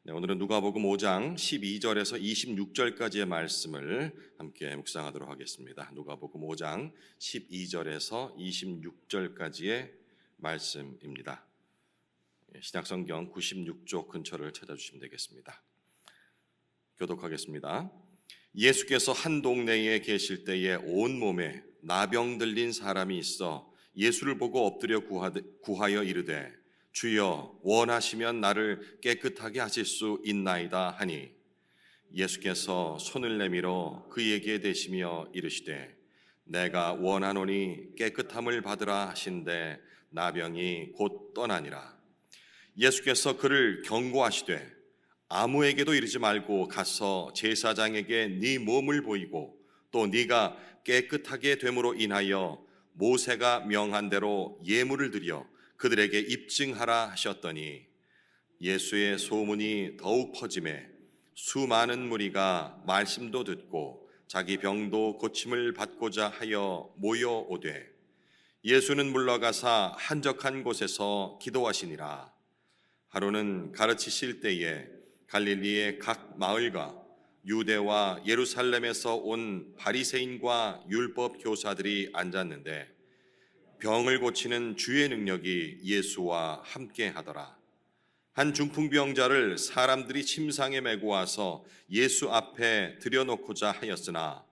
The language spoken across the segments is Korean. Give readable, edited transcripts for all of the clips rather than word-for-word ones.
오늘은 누가복음 5장 12절에서 26절까지의 말씀을 함께 묵상하도록 하겠습니다. 누가복음 5장 12절에서 26절까지의 말씀입니다. 신약성경 96쪽 근처를 찾아주시면 되겠습니다. 교독하겠습니다. 예수께서 한 동네에 계실 때에 온몸에 나병 들린 사람이 있어 예수를 보고 엎드려 구하여 이르되 주여 원하시면 나를 깨끗하게 하실 수 있나이다 하니 예수께서 손을 내밀어 그에게 대시며 이르시되 내가 원하노니 깨끗함을 받으라 하신대 나병이 곧 떠나니라. 예수께서 그를 경고하시되 아무에게도 이르지 말고 가서 제사장에게 네 몸을 보이고 또 네가 깨끗하게 됨으로 인하여 모세가 명한 대로 예물을 드려 그들에게 입증하라 하셨더니 예수의 소문이 더욱 퍼지매 수많은 무리가 말씀도 듣고 자기 병도 고침을 받고자 하여 모여오되 예수는 물러가사 한적한 곳에서 기도하시니라. 하루는 가르치실 때에 갈릴리의 각 마을과 유대와 예루살렘에서 온 바리새인과 율법 교사들이 앉았는데 병을 고치는 주의 능력이 예수와 함께 하더라. 한 중풍병자를 사람들이 침상에 메고 와서 예수 앞에 들여놓고자 하였으나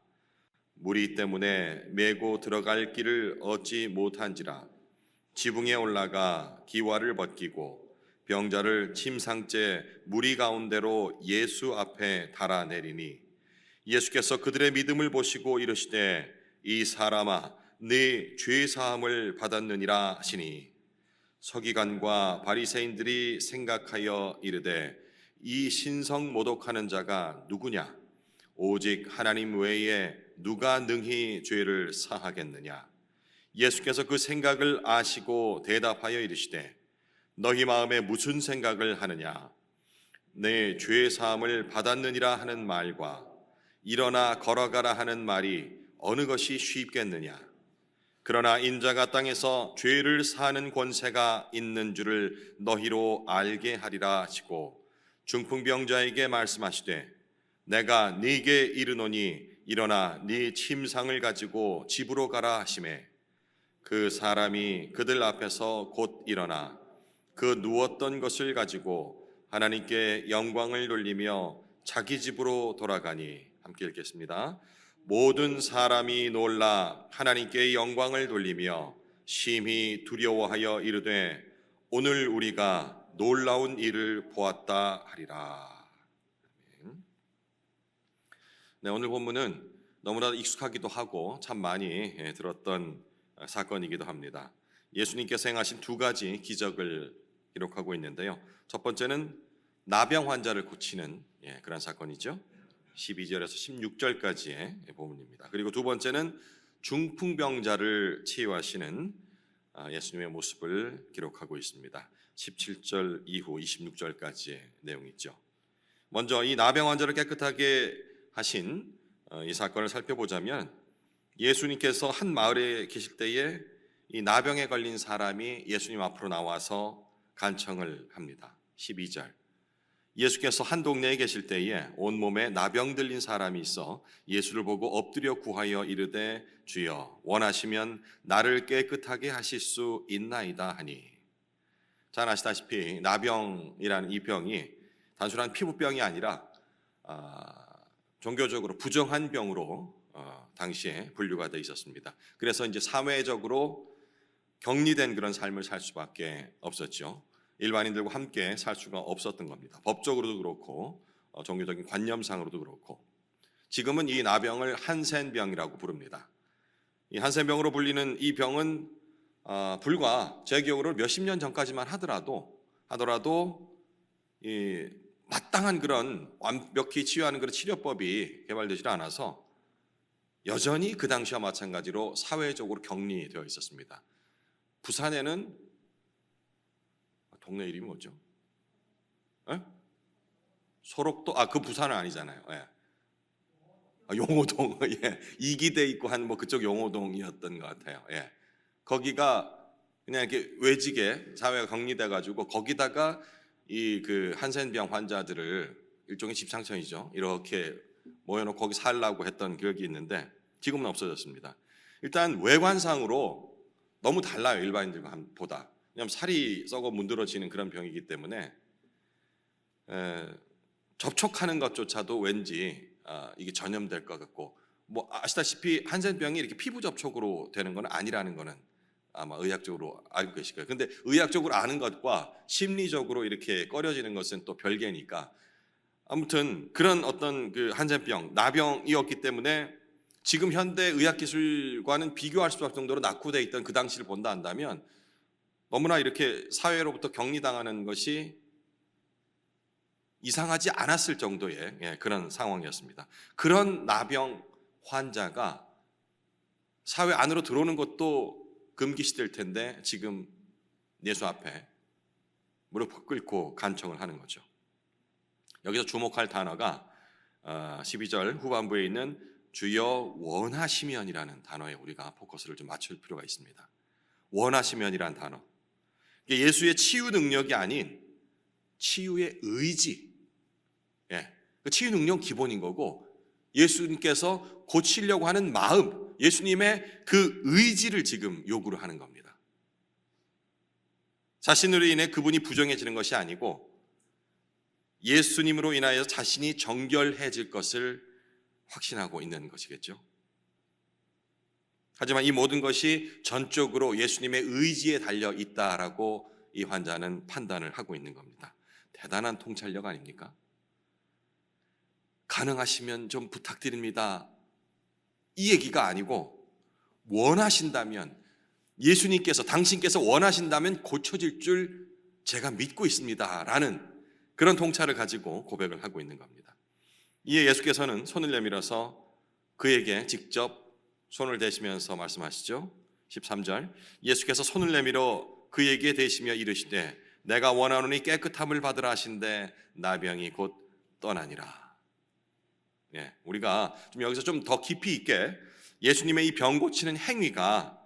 무리 때문에 메고 들어갈 길을 얻지 못한지라 지붕에 올라가 기와를 벗기고 병자를 침상째 무리 가운데로 예수 앞에 달아내리니 예수께서 그들의 믿음을 보시고 이르시되 이 사람아 네 죄 사함을 받았느니라 하시니 서기관과 바리새인들이 생각하여 이르되 이 신성 모독하는 자가 누구냐 오직 하나님 외에 누가 능히 죄를 사하겠느냐. 예수께서 그 생각을 아시고 대답하여 이르시되 너희 마음에 무슨 생각을 하느냐 내 죄 사함을 받았느니라 하는 말과 일어나 걸어가라 하는 말이 어느 것이 쉽겠느냐. 그러나 인자가 땅에서 죄를 사하는 권세가 있는 줄을 너희로 알게 하리라 하시고 중풍병자에게 말씀하시되 내가 네게 이르노니 일어나 네 침상을 가지고 집으로 가라 하시매 그 사람이 그들 앞에서 곧 일어나 그 누웠던 것을 가지고 하나님께 영광을 돌리며 자기 집으로 돌아가니 함께 읽겠습니다. 모든 사람이 놀라 하나님께 영광을 돌리며 심히 두려워하여 이르되 오늘 우리가 놀라운 일을 보았다 하리라. 네, 오늘 본문은 너무나 익숙하기도 하고 참 많이 들었던 사건이기도 합니다. 예수님께서 행하신 두 가지 기적을 기록하고 있는데요. 첫 번째는 나병 환자를 고치는 그런 사건이죠. 12절에서 16절까지의 본문입니다. 그리고 두 번째는 중풍병자를 치유하시는 예수님의 모습을 기록하고 있습니다. 17절 이후 26절까지의 내용이죠. 먼저 이 나병 환자를 깨끗하게 하신 이 사건을 살펴보자면 예수님께서 한 마을에 계실 때에 이 나병에 걸린 사람이 예수님 앞으로 나와서 간청을 합니다. 12절 예수께서 한 동네에 계실 때에 온몸에 나병 들린 사람이 있어 예수를 보고 엎드려 구하여 이르되 주여 원하시면 나를 깨끗하게 하실 수 있나이다 하니 잘 아시다시피 나병이라는 이 병이 단순한 피부병이 아니라 종교적으로 부정한 병으로 당시에 분류가 되어 있었습니다. 그래서 이제 사회적으로 격리된 그런 삶을 살 수밖에 없었죠. 일반인들과 함께 살 수가 없었던 겁니다. 법적으로도 그렇고 종교적인 관념상으로도 그렇고 지금은 이 나병을 한센병이라고 부릅니다. 이 한센병으로 불리는 이 병은 불과 제 기억으로 몇십 년 전까지만 하더라도 이 마땅한 그런 완벽히 치유하는 그런 치료법이 개발되지 않아서 여전히 그 당시와 마찬가지로 사회적으로 격리되어 있었습니다. 부산에는 동네 이름이 뭐죠? 소록도 그 부산은 아니잖아요. 용호동 이기대 있고 한 그쪽 용호동이었던 것 같아요. 거기가 그냥 이렇게 외지게 사회가 격리돼 가지고 거기다가 이 그 한센병 환자들을 일종의 집상천이죠. 이렇게 모여놓고 거기 살라고 했던 기억이 있는데 지금은 없어졌습니다. 일단 외관상으로 너무 달라요, 일반인들보다. 왜냐하면 살이 썩어 문드러지는 그런 병이기 때문에 접촉하는 것조차도 왠지 이게 전염될 것 같고, 뭐 아시다시피 한센병이 이렇게 피부 접촉으로 되는 건 아니라는 거는 아마 의학적으로 알고 계실 거예요. 근데 의학적으로 아는 것과 심리적으로 이렇게 꺼려지는 것은 또 별개니까, 아무튼 그런 어떤 그 한센병, 나병이었기 때문에 지금 현대 의학 기술과는 비교할 수 없을 정도로 낙후되어 있던 그 당시를 본다 한다면 너무나 이렇게 사회로부터 격리당하는 것이 이상하지 않았을 정도의 그런 상황이었습니다. 그런 나병 환자가 사회 안으로 들어오는 것도 금기시될 텐데 지금 예수 앞에 무릎 꿇고 간청을 하는 거죠. 여기서 주목할 단어가 12절 후반부에 있는 주여 원하시면이라는 단어에 우리가 포커스를 좀 맞출 필요가 있습니다. 원하시면이라는 단어, 예수의 치유 능력이 아닌 치유의 의지, 그 치유 능력 기본인 거고, 예수님께서 고치려고 하는 마음, 예수님의 그 의지를 지금 요구를 하는 겁니다. 자신으로 인해 그분이 부정해지는 것이 아니고 예수님으로 인하여 자신이 정결해질 것을 확신하고 있는 것이겠죠. 하지만 이 모든 것이 전적으로 예수님의 의지에 달려 있다라고 이 환자는 판단을 하고 있는 겁니다. 대단한 통찰력 아닙니까? 가능하시면 좀 부탁드립니다, 이 얘기가 아니고, 원하신다면, 예수님께서, 당신께서 원하신다면 고쳐질 줄 제가 믿고 있습니다 라는 그런 통찰을 가지고 고백을 하고 있는 겁니다. 이에 예수께서는 손을 내밀어서 그에게 직접 손을 대시면서 말씀하시죠. 13절, 예수께서 손을 내밀어 그에게 대시며 이르시되 내가 원하노니 깨끗함을 받으라 하신대 나병이 곧 떠나니라. 우리가 좀 여기서 좀 더 깊이 있게 예수님의 이 병 고치는 행위가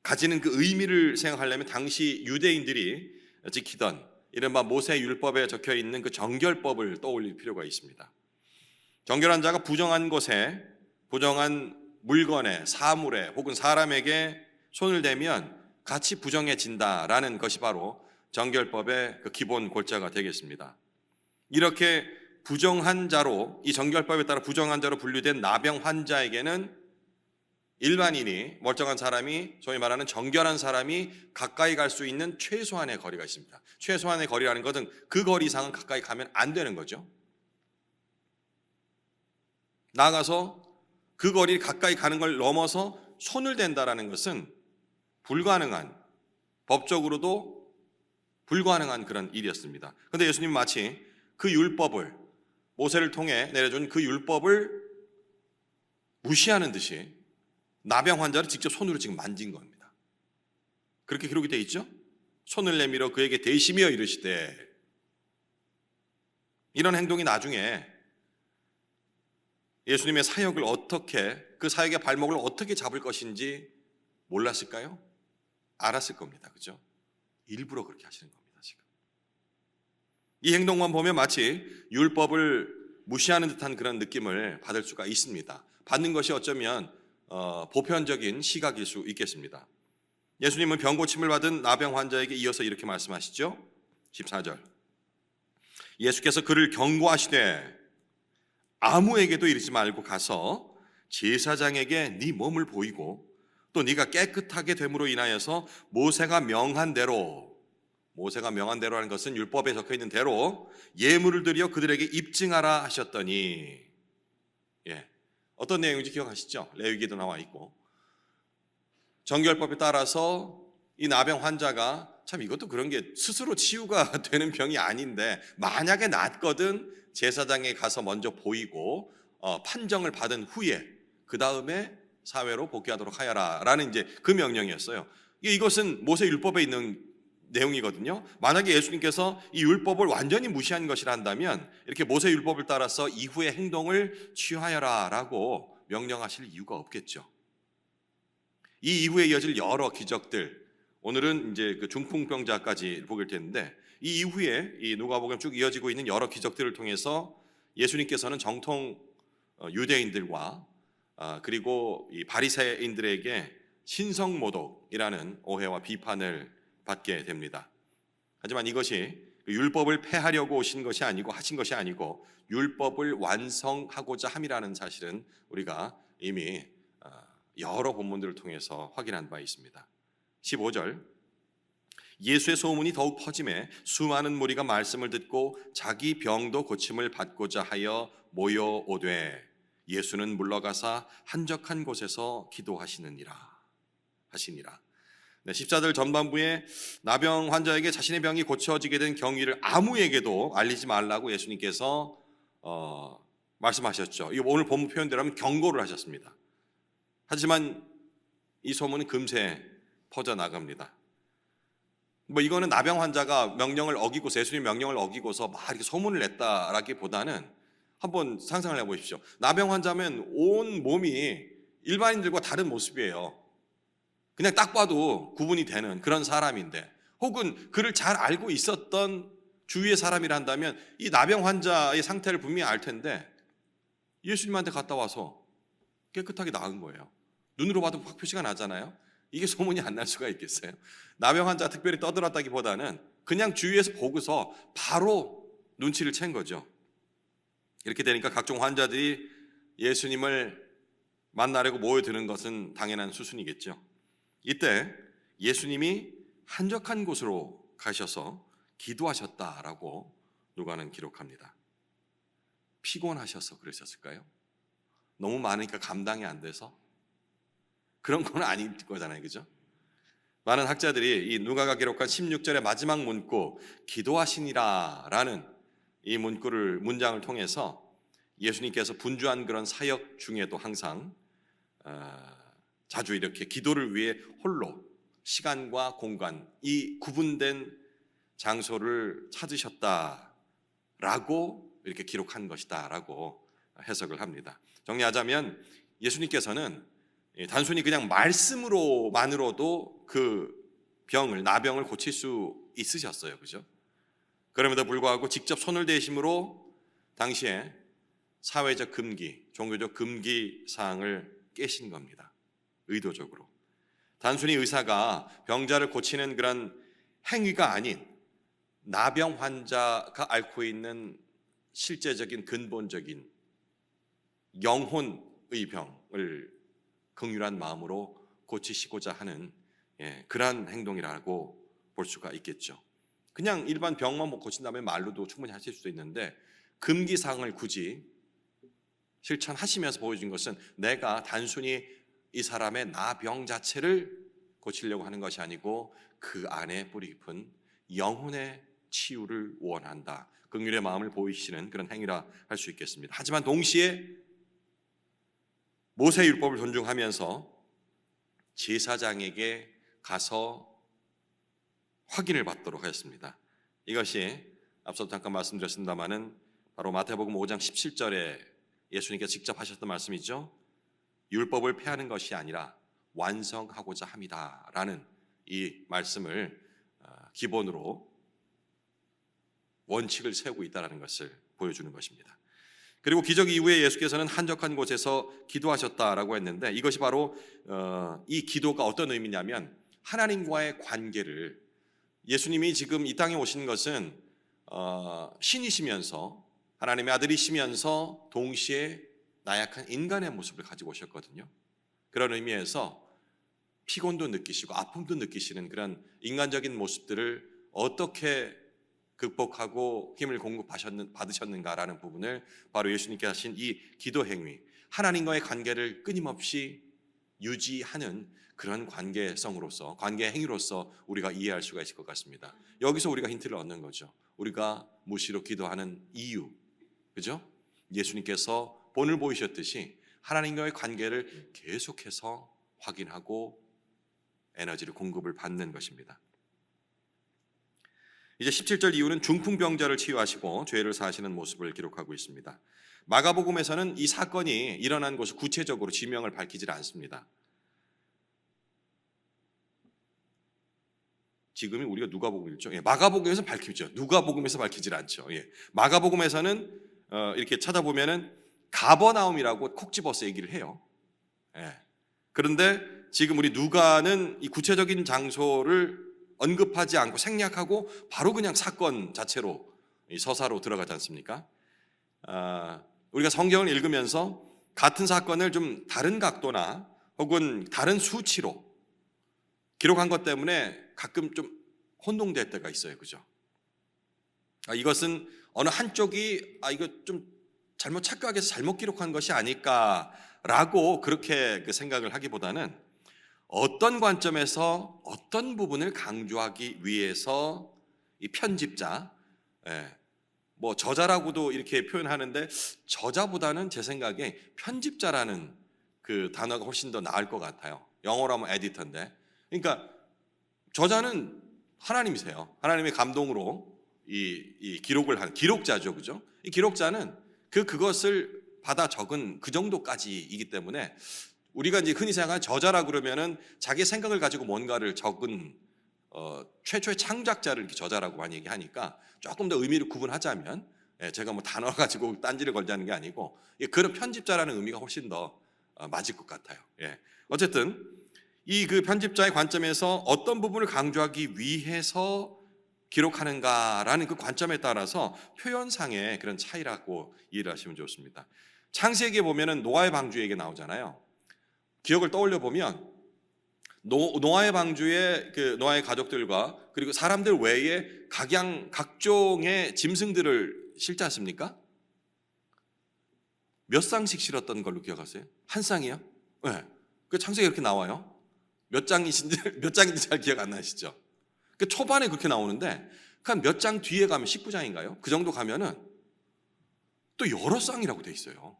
가지는 그 의미를 생각하려면 당시 유대인들이 지키던 이른바 모세 율법에 적혀 있는 그 정결법을 떠올릴 필요가 있습니다. 정결한 자가 부정한 것에, 부정한 물건에, 사물에 혹은 사람에게 손을 대면 같이 부정해진다라는 것이 바로 정결법의 그 기본 골자가 되겠습니다. 이렇게 부정한 자로, 이 정결법에 따라 부정한 자로 분류된 나병 환자에게는 일반인이, 멀쩡한 사람이, 소위 말하는 정결한 사람이 가까이 갈 수 있는 최소한의 거리가 있습니다. 최소한의 거리라는 것은 그 거리 이상은 가까이 가면 안 되는 거죠. 나아가서 그 거리 가까이 가는 걸 넘어서 손을 댄다라는 것은 불가능한, 법적으로도 불가능한 그런 일이었습니다. 그런데 예수님 마치 그 율법을, 모세를 통해 내려준 그 율법을 무시하는 듯이 나병 환자를 직접 손으로 지금 만진 겁니다. 그렇게 기록이 되어 있죠? 손을 내밀어 그에게 대시며 이르시되, 이런 행동이 나중에 예수님의 사역을 어떻게, 그 사역의 발목을 어떻게 잡을 것인지 몰랐을까요? 알았을 겁니다. 그죠? 일부러 그렇게 하시는 겁니다. 지금 이 행동만 보면 마치 율법을 무시하는 듯한 그런 느낌을 받을 수가 있습니다. 받는 것이 어쩌면 보편적인 시각일 수 있겠습니다. 예수님은 병 고침을 받은 나병 환자에게 이어서 이렇게 말씀하시죠. 14절, 예수께서 그를 경고하시되 아무에게도 이르지 말고 가서 제사장에게 네 몸을 보이고 또 네가 깨끗하게 됨으로 인하여서 모세가 명한 대로, 모세가 명한 대로라는 것은 율법에 적혀있는 대로 예물을 드려 그들에게 입증하라 하셨더니, 어떤 내용인지 기억하시죠? 레위기도 나와 있고, 정결법에 따라서 이 나병 환자가, 참 이것도 그런 게 스스로 치유가 되는 병이 아닌데 만약에 낫거든 제사장에 가서 먼저 보이고 판정을 받은 후에 그 다음에 사회로 복귀하도록 하여라라는 이제 그 명령이었어요. 이것은 모세 율법에 있는 내용이거든요. 만약에 예수님께서 이 율법을 완전히 무시한 것이라 한다면 이렇게 모세 율법을 따라서 이후의 행동을 취하여라라고 명령하실 이유가 없겠죠. 이 이후에 이어질 여러 기적들, 오늘은 이제 그 중풍병자까지 보게 되는데 이 이후에 이 누가복음 쭉 이어지고 있는 여러 기적들을 통해서 예수님께서는 정통 유대인들과 그리고 이 바리새인들에게 신성모독이라는 오해와 비판을 받게 됩니다. 하지만 이것이 율법을 폐하려고 오신 것이 아니고 하신 것이 아니고 율법을 완성하고자 함이라는 사실은 우리가 이미 여러 본문들을 통해서 확인한 바 있습니다. 15절, 예수의 소문이 더욱 퍼짐에 수많은 무리가 말씀을 듣고 자기 병도 고침을 받고자 하여 모여오되 예수는 물러가사 한적한 곳에서 기도하시니라. 네, 십자들 전반부에 나병 환자에게 자신의 병이 고쳐지게 된 경위를 아무에게도 알리지 말라고 예수님께서 말씀하셨죠. 이거 오늘 본문 표현대로 하면 경고를 하셨습니다. 하지만 이 소문은 금세 퍼져나갑니다. 이거는 나병 환자가 명령을 어기고서 예수님 명령을 어기고서 막 이렇게 소문을 냈다라기보다는 한번 상상을 해보십시오. 나병 환자면 온 몸이 일반인들과 다른 모습이에요. 그냥 딱 봐도 구분이 되는 그런 사람인데, 혹은 그를 잘 알고 있었던 주위의 사람이란다면 이 나병 환자의 상태를 분명히 알 텐데 예수님한테 갔다 와서 깨끗하게 나은 거예요. 눈으로 봐도 확 표시가 나잖아요. 이게 소문이 안 날 수가 있겠어요? 나병 환자 특별히 떠들었다기보다는 그냥 주위에서 보고서 바로 눈치를 챈 거죠. 이렇게 되니까 각종 환자들이 예수님을 만나려고 모여드는 것은 당연한 수순이겠죠. 이때 예수님이 한적한 곳으로 가셔서 기도하셨다라고 누가는 기록합니다. 피곤하셔서 그러셨을까요? 너무 많으니까 감당이 안 돼서? 그런 건 아닐 거잖아요, 그죠? 많은 학자들이 이 누가가 기록한 16절의 마지막 문구 기도하시니라 라는 이 문장을 통해서 예수님께서 분주한 그런 사역 중에도 항상 자주 이렇게 기도를 위해 홀로 시간과 공간, 이 구분된 장소를 찾으셨다라고 이렇게 기록한 것이다라고 해석을 합니다. 정리하자면 예수님께서는 단순히 그냥 말씀으로만으로도 그 나병을 고칠 수 있으셨어요. 그죠? 그럼에도 불구하고 직접 손을 대심으로 당시에 사회적 금기, 종교적 금기 사항을 깨신 겁니다. 의도적으로. 단순히 의사가 병자를 고치는 그런 행위가 아닌 나병 환자가 앓고 있는 실제적인 근본적인 영혼의 병을 긍휼한 마음으로 고치시고자 하는 그러한 행동이라고 볼 수가 있겠죠. 그냥 일반 병만 고친다면 말로도 충분히 하실 수도 있는데 금기사항을 굳이 실천하시면서 보여준 것은 내가 단순히 이 사람의 나병 자체를 고치려고 하는 것이 아니고 그 안에 뿌리 깊은 영혼의 치유를 원한다. 긍휼의 마음을 보이시는 그런 행위라 할 수 있겠습니다. 하지만 동시에 모세의 율법을 존중하면서 제사장에게 가서 확인을 받도록 하였습니다. 이것이 앞서 잠깐 말씀드렸습니다마는 바로 마태복음 5장 17절에 예수님께서 직접 하셨던 말씀이죠. 율법을 폐하는 것이 아니라 완성하고자 함이다라는 이 말씀을 기본으로 원칙을 세우고 있다는 것을 보여주는 것입니다. 그리고 기적 이후에 예수께서는 한적한 곳에서 기도하셨다라고 했는데 이것이 바로 이 기도가 어떤 의미냐면 하나님과의 관계를, 예수님이 지금 이 땅에 오신 것은 신이시면서 하나님의 아들이시면서 동시에 나약한 인간의 모습을 가지고 오셨거든요. 그런 의미에서 피곤도 느끼시고 아픔도 느끼시는 그런 인간적인 모습들을 어떻게 극복하고 힘을 받으셨는가라는 부분을 바로 예수님께 하신 이 기도 행위, 하나님과의 관계를 끊임없이 유지하는 그런 관계성으로서, 관계 행위로서 우리가 이해할 수가 있을 것 같습니다. 여기서 우리가 힌트를 얻는 거죠. 우리가 무시로 기도하는 이유, 그죠? 예수님께서 본을 보이셨듯이 하나님과의 관계를 계속해서 확인하고 에너지를 공급을 받는 것입니다. 이제 17절 이후는 중풍병자를 치유하시고 죄를 사하시는 모습을 기록하고 있습니다. 마가복음에서는 이 사건이 일어난 곳을 구체적으로 지명을 밝히질 않습니다. 지금이 우리가 누가복음이죠. 예, 마가복음에서 밝히죠. 누가복음에서 밝히질 않죠. 예, 마가복음에서는 이렇게 찾아보면은 가버나움이라고 콕 집어서 얘기를 해요. 예. 그런데 지금 우리 누가는 이 구체적인 장소를 언급하지 않고 생략하고 바로 그냥 사건 자체로 이 서사로 들어가지 않습니까? 우리가 성경을 읽으면서 같은 사건을 좀 다른 각도나 혹은 다른 수치로 기록한 것 때문에 가끔 좀 혼동될 때가 있어요. 그죠? 이것은 어느 한쪽이 이거 좀 잘못 착각해서 잘못 기록한 것이 아닐까라고 그렇게 그 생각을 하기보다는 어떤 관점에서 어떤 부분을 강조하기 위해서 이 편집자, 뭐 저자라고도 이렇게 표현하는데 저자보다는 제 생각에 편집자라는 그 단어가 훨씬 더 나을 것 같아요. 영어로 하면 에디터인데, 그러니까 저자는 하나님이세요. 하나님의 감동으로 이 기록을 한 기록자죠, 그죠? 이 기록자는 그것을 받아 적은 그 정도까지이기 때문에 우리가 이제 흔히 생각하는 저자라 그러면은 자기 생각을 가지고 뭔가를 적은 최초의 창작자를 이렇게 저자라고 많이 얘기하니까 조금 더 의미를 구분하자면, 제가 뭐 단어 가지고 딴지를 걸자는 게 아니고 그런 편집자라는 의미가 훨씬 더 맞을 것 같아요. 예. 어쨌든 이 그 편집자의 관점에서 어떤 부분을 강조하기 위해서 기록하는가라는 그 관점에 따라서 표현상의 그런 차이라고 이해를 하시면 좋습니다. 창세기에 보면은 노아의 방주 얘기 나오잖아요. 기억을 떠올려 보면 노아의 방주에 그 노아의 가족들과 그리고 사람들 외에 각종의 짐승들을 실지 않습니까? 몇 쌍씩 실었던 걸로 기억하세요? 한 쌍이요? 네. 그 창세기에 이렇게 나와요. 몇 장인지 잘 기억 안 나시죠? 그 초반에 그렇게 나오는데 한 몇 장 뒤에 가면 19장인가요? 그 정도 가면은 또 여러 쌍이라고 돼 있어요.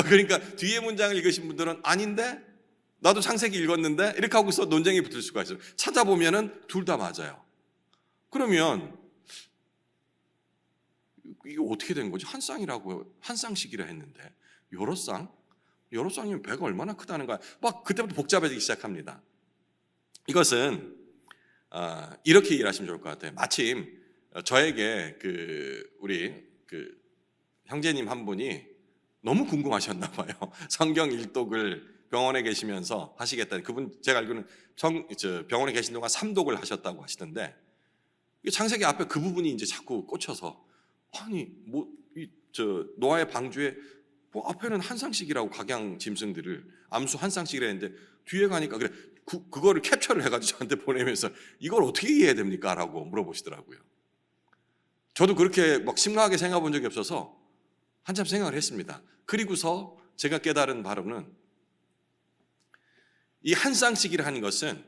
그러니까 뒤에 문장을 읽으신 분들은 아닌데 나도 창세기 읽었는데 이렇게 하고서 논쟁이 붙을 수가 있어요. 찾아보면은 둘 다 맞아요. 그러면 이게 어떻게 된 거지? 한 쌍이라고 한 쌍씩이라 했는데 여러 쌍? 여러 쌍이면 배가 얼마나 크다는 거야? 막 그때부터 복잡해지기 시작합니다. 이것은 이렇게 이해하시면 좋을 것 같아요. 마침 저에게 우리 형제님 한 분이 너무 궁금하셨나 봐요. 성경 일독을 병원에 계시면서 하시겠다는, 그분 제가 알기로는 병원에 계신 동안 3독을 하셨다고 하시던데 창세기 앞에 그 부분이 이제 자꾸 꽂혀서 아니 노아의 방주에 뭐 앞에는 한 쌍씩이라고 각양 짐승들을 암수 한 쌍씩이라 했는데 뒤에 가니까 그래 그거를 캡처를 해가지고 저한테 보내면서 이걸 어떻게 이해해야 됩니까? 라고 물어보시더라고요. 저도 그렇게 막 심각하게 생각해 본 적이 없어서 한참 생각을 했습니다. 그리고서 제가 깨달은 바로는 이 한 쌍씩이라 하는 것은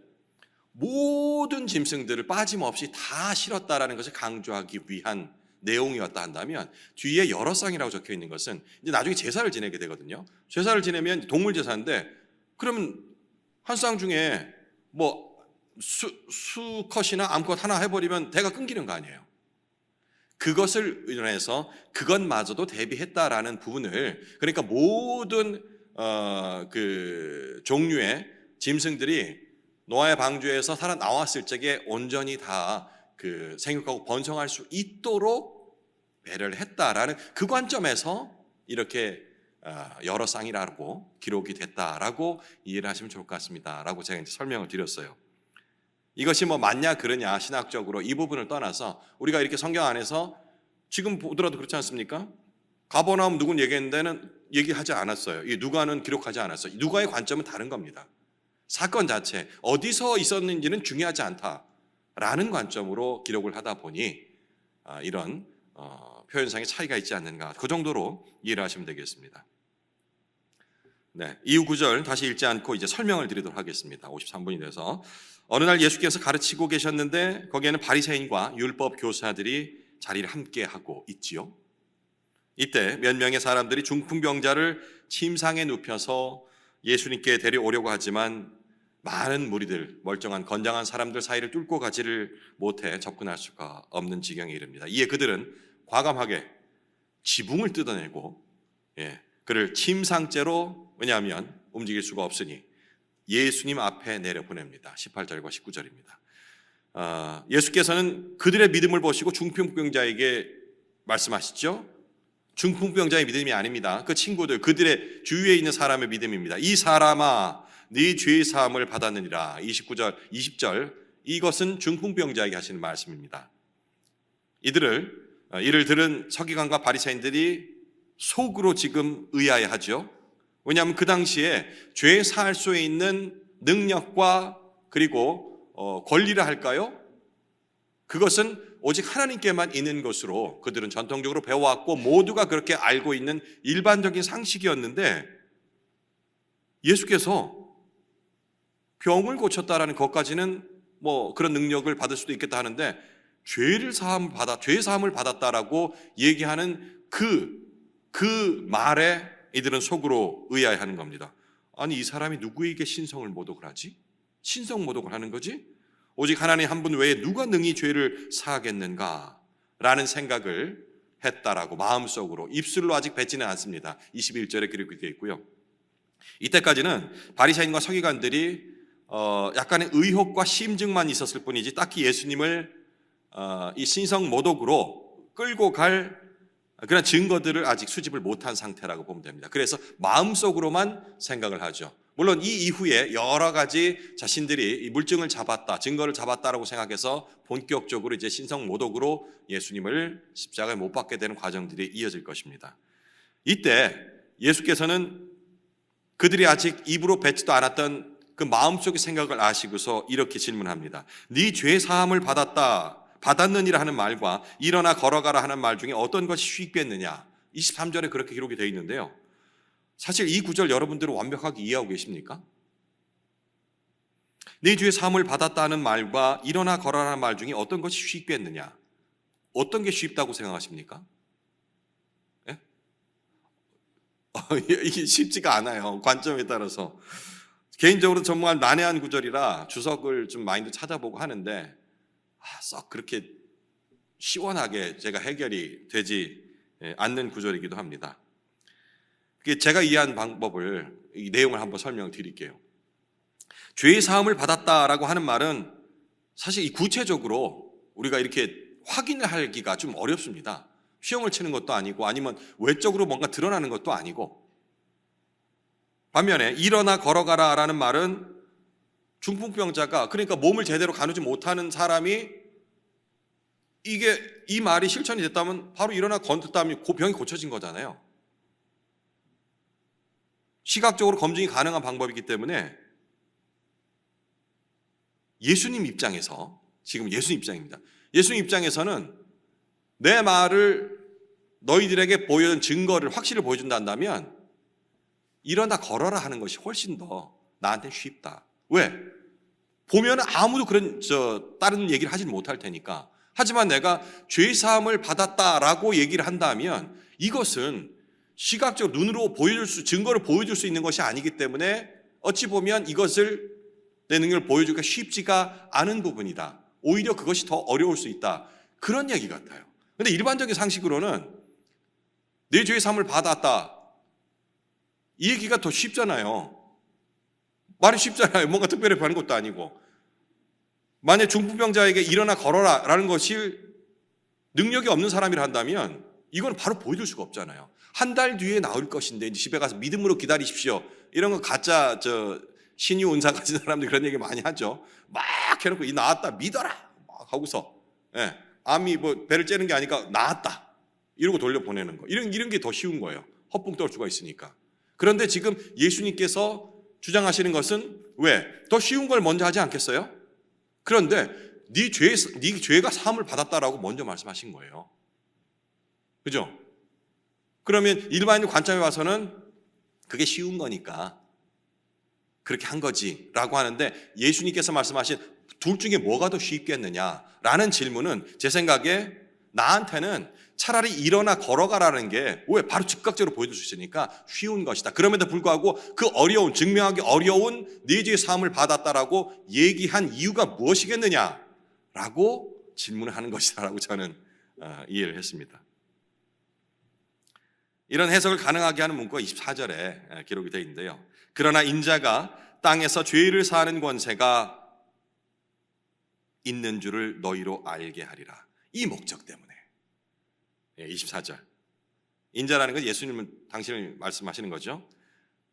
모든 짐승들을 빠짐없이 다 실었다라는 것을 강조하기 위한 내용이었다 한다면 뒤에 여러 쌍이라고 적혀 있는 것은 이제 나중에 제사를 지내게 되거든요. 제사를 지내면 동물 제사인데 그러면 한 쌍 중에 뭐 수컷이나 암컷 하나 해버리면 대가 끊기는 거 아니에요. 그것을 의존해서 그것마저도 대비했다라는 부분을, 그러니까 모든 그 종류의 짐승들이 노아의 방주에서 살아 나왔을 적에 온전히 다 그 생육하고 번성할 수 있도록 배려를 했다라는 그 관점에서 이렇게 여러 쌍이라고 기록이 됐다라고 이해를 하시면 좋을 것 같습니다라고 제가 이제 설명을 드렸어요. 이것이 뭐 맞냐 그러냐 신학적으로 이 부분을 떠나서 우리가 이렇게 성경 안에서 지금 보더라도 그렇지 않습니까? 가버나움 누군 얘기했는 데는 얘기하지 않았어요. 이 누가는 기록하지 않았어요. 누가의 관점은 다른 겁니다. 사건 자체 어디서 있었는지는 중요하지 않다라는 관점으로 기록을 하다 보니 이런 표현상의 차이가 있지 않는가, 그 정도로 이해를 하시면 되겠습니다. 네, 이후 구절 다시 읽지 않고 이제 설명을 드리도록 하겠습니다. 53분이 돼서 어느 날 예수께서 가르치고 계셨는데 거기에는 바리새인과 율법 교사들이 자리를 함께 하고 있지요. 이때 몇 명의 사람들이 중풍병자를 침상에 눕혀서 예수님께 데려오려고 하지만 많은 무리들, 멀쩡한 건장한 사람들 사이를 뚫고 가지를 못해 접근할 수가 없는 지경에 이릅니다. 이에 그들은 과감하게 지붕을 뜯어내고 그를 침상째로, 왜냐하면 움직일 수가 없으니 예수님 앞에 내려보냅니다. 18절과 19절입니다. 예수께서는 그들의 믿음을 보시고 중풍병자에게 말씀하시죠. 중풍병자의 믿음이 아닙니다. 그 친구들, 그들의 주위에 있는 사람의 믿음입니다. 이 사람아, 네 죄의 사함을 받았느니라. 29절, 20절, 이것은 중풍병자에게 하시는 말씀입니다. 이를 들은 서기관과 바리새인들이 속으로 지금 의아해하죠. 왜냐하면 그 당시에 죄 사할 수 있는 능력과 그리고 권리를 할까요? 그것은 오직 하나님께만 있는 것으로 그들은 전통적으로 배워왔고 모두가 그렇게 알고 있는 일반적인 상식이었는데, 예수께서 병을 고쳤다라는 것까지는 뭐 그런 능력을 받을 수도 있겠다 하는데, 죄 사함을 받았다라고 얘기하는 그 말에 이들은 속으로 의아해하는 겁니다. 아니, 이 사람이 누구에게 신성을 모독을 하지? 신성 모독을 하는 거지? 오직 하나님 한 분 외에 누가 능히 죄를 사하겠는가? 라는 생각을 했다라고 마음속으로, 입술로 아직 뱉지는 않습니다. 21절에 그렇게 되어 있고요. 이때까지는 바리새인과 서기관들이 약간의 의혹과 심증만 있었을 뿐이지 딱히 예수님을 이 신성 모독으로 끌고 갈 그런 증거들을 아직 수집을 못한 상태라고 보면 됩니다. 그래서 마음속으로만 생각을 하죠. 물론 이 이후에 여러 가지 자신들이 이 물증을 잡았다, 증거를 잡았다라고 생각해서 본격적으로 이제 신성 모독으로 예수님을 십자가에 못 박게 되는 과정들이 이어질 것입니다. 이때 예수께서는 그들이 아직 입으로 뱉지도 않았던 그 마음속의 생각을 아시고서 이렇게 질문합니다. 네 죄 사함을 받았느니라 하는 말과 일어나 걸어가라 하는 말 중에 어떤 것이 쉽겠느냐? 23절에 그렇게 기록이 되어 있는데요. 사실 이 구절 여러분들은 완벽하게 이해하고 계십니까? 네 죄 사함을 받았다는 말과 일어나 걸어라 하는 말 중에 어떤 것이 쉽겠느냐? 어떤 게 쉽다고 생각하십니까? 예? 이게 쉽지가 않아요. 관점에 따라서. 개인적으로 정말 난해한 구절이라 주석을 좀 많이 찾아보고 하는데 썩 그렇게 시원하게 제가 해결이 되지 않는 구절이기도 합니다. 제가 이해한 방법을, 이 내용을 한번 설명드릴게요. 죄의 사함을 받았다라고 하는 말은 사실 이 구체적으로 우리가 이렇게 확인을 하기가 좀 어렵습니다. 시험을 치는 것도 아니고 아니면 외적으로 뭔가 드러나는 것도 아니고, 반면에 일어나 걸어가라 라는 말은 중풍병자가, 그러니까 몸을 제대로 가누지 못하는 사람이 이 말이 실천이 됐다면 바로 일어나 걷었다면 병이 고쳐진 거잖아요. 시각적으로 검증이 가능한 방법이기 때문에 예수님 입장에서, 지금 예수님 입장입니다. 예수님 입장에서는 내 말을 너희들에게 보여준 증거를 확실히 보여준다 한다면 일어나 걸어라 하는 것이 훨씬 더 나한테 쉽다. 왜? 보면 아무도 다른 얘기를 하지 못할 테니까. 하지만 내가 죄사함을 받았다라고 얘기를 한다면 이것은 시각적으로 눈으로 증거를 보여줄 수 있는 것이 아니기 때문에 어찌 보면 이것을 내 능력을 보여주기가 쉽지가 않은 부분이다. 오히려 그것이 더 어려울 수 있다. 그런 얘기 같아요. 그런데 일반적인 상식으로는 내 죄의 사함을 받았다, 이 얘기가 더 쉽잖아요. 말이 쉽잖아요. 뭔가 특별히 하는 것도 아니고. 만약 중풍병자에게 일어나 걸어라 라는 것이 능력이 없는 사람이라 한다면 이건 바로 보여줄 수가 없잖아요. 한 달 뒤에 나올 것인데 집에 가서 믿음으로 기다리십시오. 이런 거 가짜 신유 은사 가진 사람들이 그런 얘기 많이 하죠. 막 해놓고 이 나았다 믿어라 막 하고서 암이 뭐 배를 째는 게 아니까 나았다 이러고 돌려보내는 거. 이런 게 더 쉬운 거예요. 헛붕 떨 수가 있으니까. 그런데 지금 예수님께서 주장하시는 것은 왜? 더 쉬운 걸 먼저 하지 않겠어요? 그런데 네 죄가 사함을 받았다라고 먼저 말씀하신 거예요. 그죠? 그러면 일반인 관점에 와서는 그게 쉬운 거니까 그렇게 한 거지라고 하는데, 예수님께서 말씀하신 둘 중에 뭐가 더 쉽겠느냐라는 질문은 제 생각에 나한테는 차라리 일어나 걸어가라는 게 왜? 바로 즉각적으로 보여줄 수 있으니까 쉬운 것이다. 그럼에도 불구하고 그 증명하기 어려운 네 죄의 사함을 받았다라고 얘기한 이유가 무엇이겠느냐라고 질문을 하는 것이다라고 저는 이해를 했습니다. 이런 해석을 가능하게 하는 문구가 24절에 기록이 되어 있는데요. 그러나 인자가 땅에서 죄를 사하는 권세가 있는 줄을 너희로 알게 하리라. 이 목적 때문에. 24절. 인자라는 건 예수님은 당신을 말씀하시는 거죠.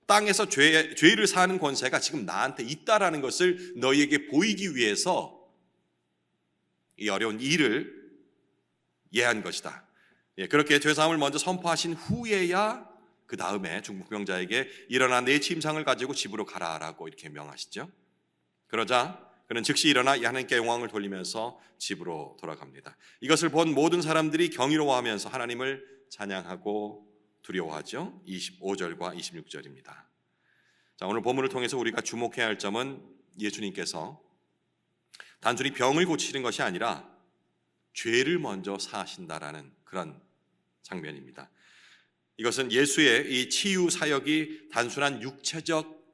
땅에서 죄를 사하는 권세가 지금 나한테 있다라는 것을 너희에게 보이기 위해서 이 어려운 일을 예한 것이다. 그렇게 죄사함을 먼저 선포하신 후에야 그 다음에 중풍병자에게 일어나 내 침상을 가지고 집으로 가라라고 이렇게 명하시죠. 그러자 그는 즉시 일어나 하나님께 영광을 돌리면서 집으로 돌아갑니다. 이것을 본 모든 사람들이 경이로워하면서 하나님을 찬양하고 두려워하죠. 25절과 26절입니다. 자, 오늘 본문을 통해서 우리가 주목해야 할 점은 예수님께서 단순히 병을 고치는 것이 아니라 죄를 먼저 사하신다라는 그런 장면입니다. 이것은 예수의 이 치유 사역이 단순한 육체적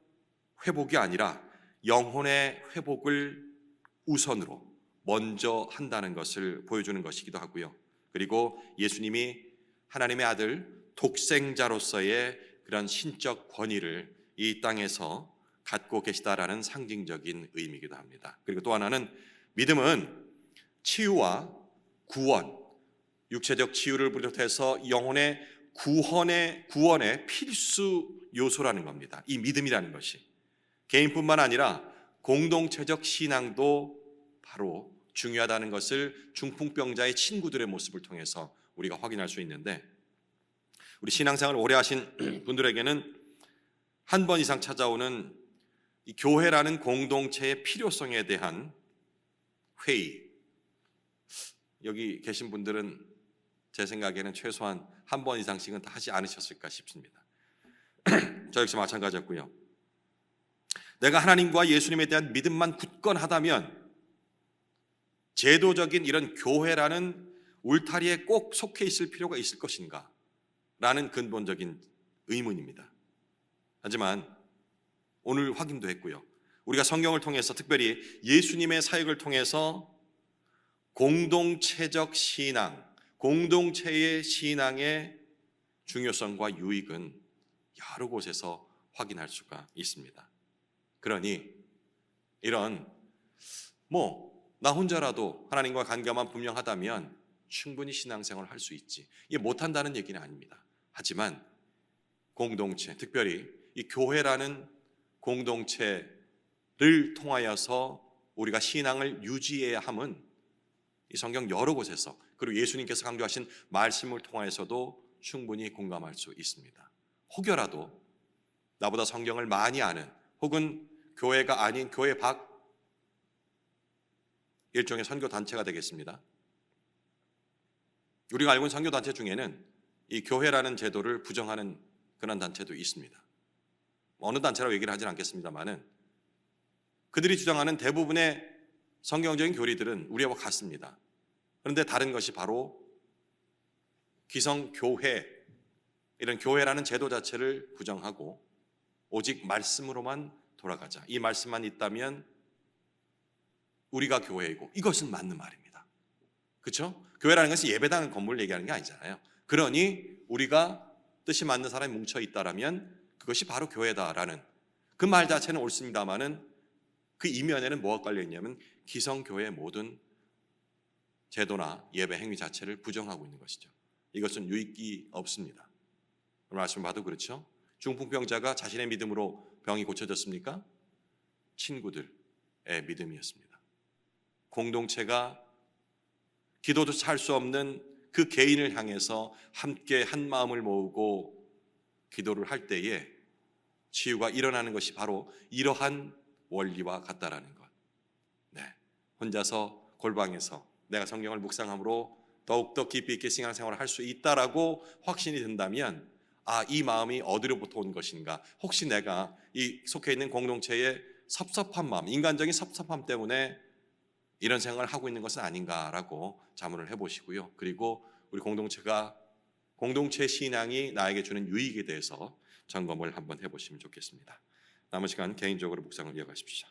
회복이 아니라 영혼의 회복을 우선으로 먼저 한다는 것을 보여주는 것이기도 하고요. 그리고 예수님이 하나님의 아들 독생자로서의 그런 신적 권위를 이 땅에서 갖고 계시다라는 상징적인 의미이기도 합니다. 그리고 또 하나는 믿음은 치유와 구원, 육체적 치유를 비롯해서 영혼의 구원의 필수 요소라는 겁니다. 이 믿음이라는 것이 개인뿐만 아니라 공동체적 신앙도 바로 중요하다는 것을 중풍병자의 친구들의 모습을 통해서 우리가 확인할 수 있는데, 우리 신앙생활을 오래 하신 분들에게는 한 번 이상 찾아오는 이 교회라는 공동체의 필요성에 대한 회의, 여기 계신 분들은 제 생각에는 최소한 한 번 이상씩은 다 하지 않으셨을까 싶습니다. 저 역시 마찬가지였고요. 내가 하나님과 예수님에 대한 믿음만 굳건하다면 제도적인 이런 교회라는 울타리에 꼭 속해 있을 필요가 있을 것인가? 라는 근본적인 의문입니다. 하지만 오늘 확인도 했고요. 우리가 성경을 통해서 특별히 예수님의 사역을 통해서 공동체적 신앙, 공동체의 신앙의 중요성과 유익은 여러 곳에서 확인할 수가 있습니다. 그러니 이런 나 혼자라도 하나님과 관계만 분명하다면 충분히 신앙생활을 할 수 있지, 이게 못한다는 얘기는 아닙니다. 하지만 공동체, 특별히 이 교회라는 공동체를 통하여서 우리가 신앙을 유지해야 함은 이 성경 여러 곳에서, 그리고 예수님께서 강조하신 말씀을 통하여서도 충분히 공감할 수 있습니다. 혹여라도 나보다 성경을 많이 아는, 혹은 교회가 아닌 교회 밖 일종의 선교단체가 되겠습니다. 우리가 알고 있는 선교단체 중에는 이 교회라는 제도를 부정하는 그런 단체도 있습니다. 어느 단체라고 얘기를 하지는 않겠습니다만은 그들이 주장하는 대부분의 성경적인 교리들은 우리와 같습니다. 그런데 다른 것이 바로 기성교회, 이런 교회라는 제도 자체를 부정하고 오직 말씀으로만 돌아가자, 이 말씀만 있다면 우리가 교회이고, 이것은 맞는 말입니다. 그렇죠? 교회라는 것이 예배당 건물을 얘기하는 게 아니잖아요. 그러니 우리가 뜻이 맞는 사람이 뭉쳐 있다라면 그것이 바로 교회다라는 그 말 자체는 옳습니다만은 그 이면에는 뭐가 깔려 있냐면 기성교회의 모든 제도나 예배 행위 자체를 부정하고 있는 것이죠. 이것은 유익이 없습니다. 오늘 말씀 봐도 그렇죠. 중풍병자가 자신의 믿음으로 병이 고쳐졌습니까? 친구들의 믿음이었습니다. 공동체가 기도조차 할 수 없는 그 개인을 향해서 함께 한 마음을 모으고 기도를 할 때에 치유가 일어나는 것이 바로 이러한 원리와 같다라는 것. 혼자서 골방에서 내가 성경을 묵상함으로 더욱더 깊이 있게 신앙생활을 할 수 있다라고 확신이 든다면, 이 마음이 어디로부터 온 것인가? 혹시 내가 이 속해 있는 공동체의 섭섭한 마음, 인간적인 섭섭함 때문에 이런 생각을 하고 있는 것은 아닌가라고 자문을 해보시고요. 그리고 우리 공동체 신앙이 나에게 주는 유익에 대해서 점검을 한번 해보시면 좋겠습니다. 남은 시간 개인적으로 묵상을 이어가십시오.